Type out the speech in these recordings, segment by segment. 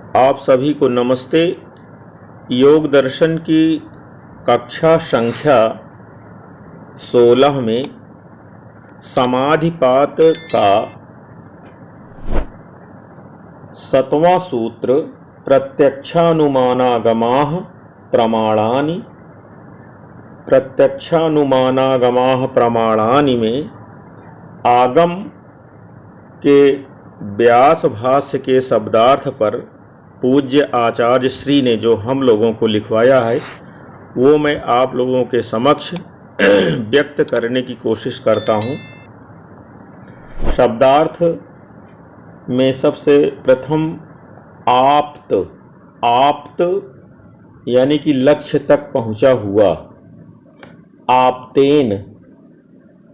आप सभी को नमस्ते। योग दर्शन की कक्षा संख्या 16 में समाधिपात का 7वां सूत्र प्रत्यक्षानुमानागमाः प्रमाणानि। प्रत्यक्षानुमानागमाः प्रमाणानि में आगम के व्यास भाष्य के शब्दार्थ पर पूज्य आचार्य श्री ने जो हम लोगों को लिखवाया है वो मैं आप लोगों के समक्ष व्यक्त करने की कोशिश करता हूँ। शब्दार्थ में सबसे प्रथम आप्त, आप्त यानी कि लक्ष्य तक पहुँचा हुआ। आप्तेन,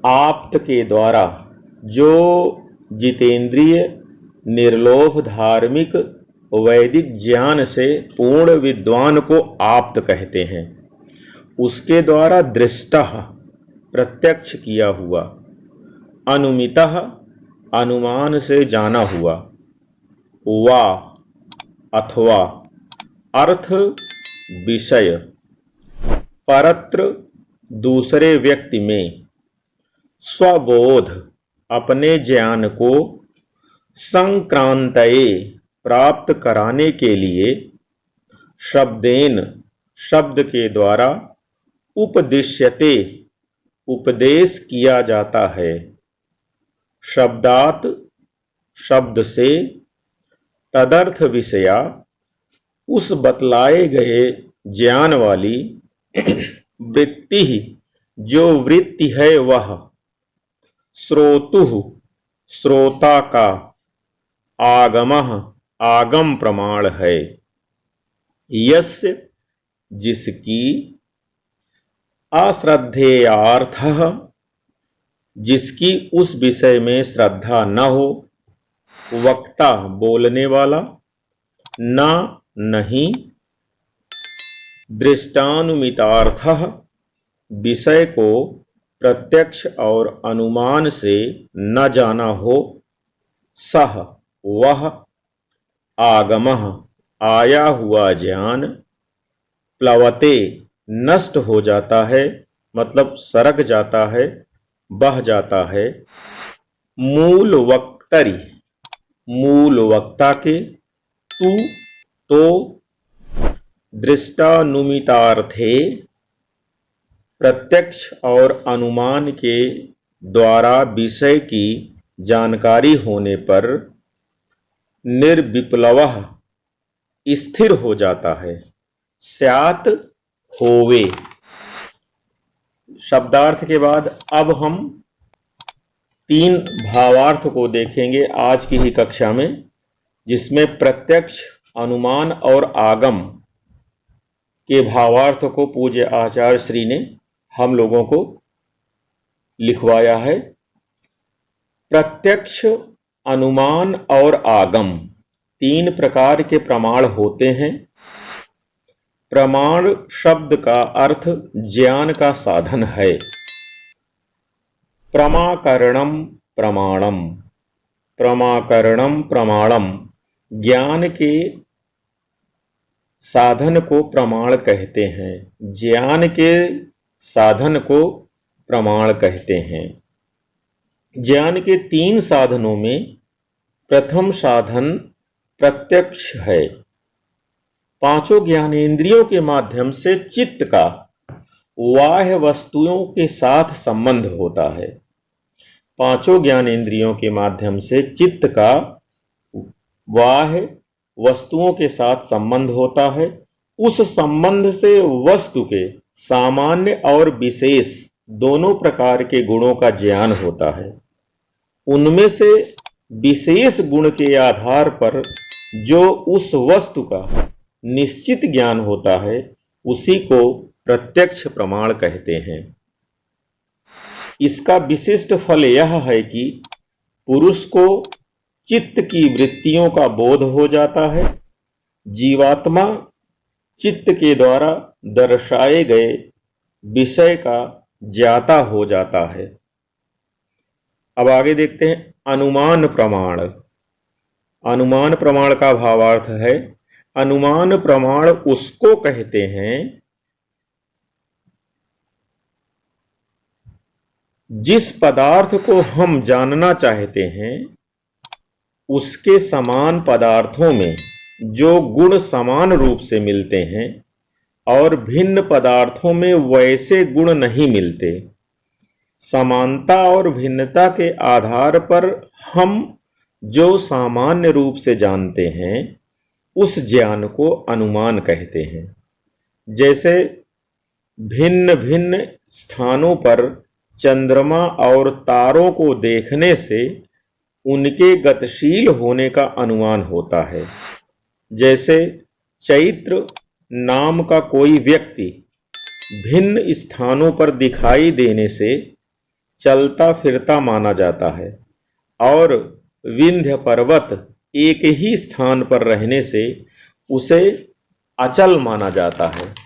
आप्त के द्वारा, जो जितेंद्रिय निर्लोभ धार्मिक वैदिक ज्ञान से पूर्ण विद्वान को आप्त कहते हैं। उसके द्वारा दृष्टः प्रत्यक्ष किया हुआ, अनुमितः अनुमान से जाना हुआ, वा अथवा अर्थ विषय परत्र दूसरे व्यक्ति में स्वबोध अपने ज्ञान को संक्रांतये प्राप्त कराने के लिए शब्देन शब्द के द्वारा उपदिश्यते उपदेश किया जाता है। शब्दात शब्द से तदर्थ विषया उस बतलाए गए ज्ञान वाली वृत्ति जो वृत्ति है वह श्रोतुः श्रोता का आगमः आगम प्रमाण है। यस्य जिसकी अश्रद्धेयार्थः जिसकी उस विषय में श्रद्धा न हो, वक्ता बोलने वाला, न नहीं, दृष्टानुमितार्थः विषय को प्रत्यक्ष और अनुमान से न जाना हो, सह वह आगमः आया हुआ ज्ञान प्लवते नष्ट हो जाता है, मतलब सरक जाता है, बह जाता है। मूल वक्तरी मूल वक्ता के, तू तो दृष्टानुमितार्थे प्रत्यक्ष और अनुमान के द्वारा विषय की जानकारी होने पर निर्विप्लवः स्थिर हो जाता है। स्यात् होवे। शब्दार्थ के बाद अब हम 3 भावार्थ को देखेंगे आज की ही कक्षा में, जिसमें प्रत्यक्ष, अनुमान और आगम के भावार्थ को पूज्य आचार्य श्री ने हम लोगों को लिखवाया है। प्रत्यक्ष, अनुमान और आगम 3 प्रकार के प्रमाण होते हैं। प्रमाण शब्द का अर्थ ज्ञान का साधन है। प्रमाकरणम प्रमाणम, प्रमाकरणम प्रमाणम ज्ञान के साधन को प्रमाण कहते हैं, ज्ञान के साधन को प्रमाण कहते हैं। ज्ञान के 3 साधनों में प्रथम साधन प्रत्यक्ष है। 5 ज्ञानेंद्रियों के माध्यम से चित्त का बाह्य वस्तुओं के साथ संबंध होता है। 5 ज्ञानेंद्रियों के माध्यम से चित्त का बाह्य वस्तुओं के साथ संबंध होता है। उस संबंध से वस्तु के सामान्य और विशेष दोनों प्रकार के गुणों का ज्ञान होता है। उनमें से विशेष गुण के आधार पर जो उस वस्तु का निश्चित ज्ञान होता है उसी को प्रत्यक्ष प्रमाण कहते हैं। इसका विशिष्ट फल यह है कि पुरुष को चित्त की वृत्तियों का बोध हो जाता है। जीवात्मा चित्त के द्वारा दर्शाए गए विषय का ज्ञाता हो जाता है। अब आगे देखते हैं अनुमान प्रमाण। अनुमान प्रमाण का भावार्थ है अनुमान प्रमाण उसको कहते हैं जिस पदार्थ को हम जानना चाहते हैं उसके समान पदार्थों में जो गुण समान रूप से मिलते हैं और भिन्न पदार्थों में वैसे गुण नहीं मिलते। समानता और भिन्नता के आधार पर हम जो सामान्य रूप से जानते हैं उस ज्ञान को अनुमान कहते हैं। जैसे भिन्न भिन्न स्थानों पर चंद्रमा और तारों को देखने से उनके गतिशील होने का अनुमान होता है। जैसे चैत्र नाम का कोई व्यक्ति भिन्न स्थानों पर दिखाई देने से चलता फिरता माना जाता है और विंध्य पर्वत एक ही स्थान पर रहने से उसे अचल माना जाता है।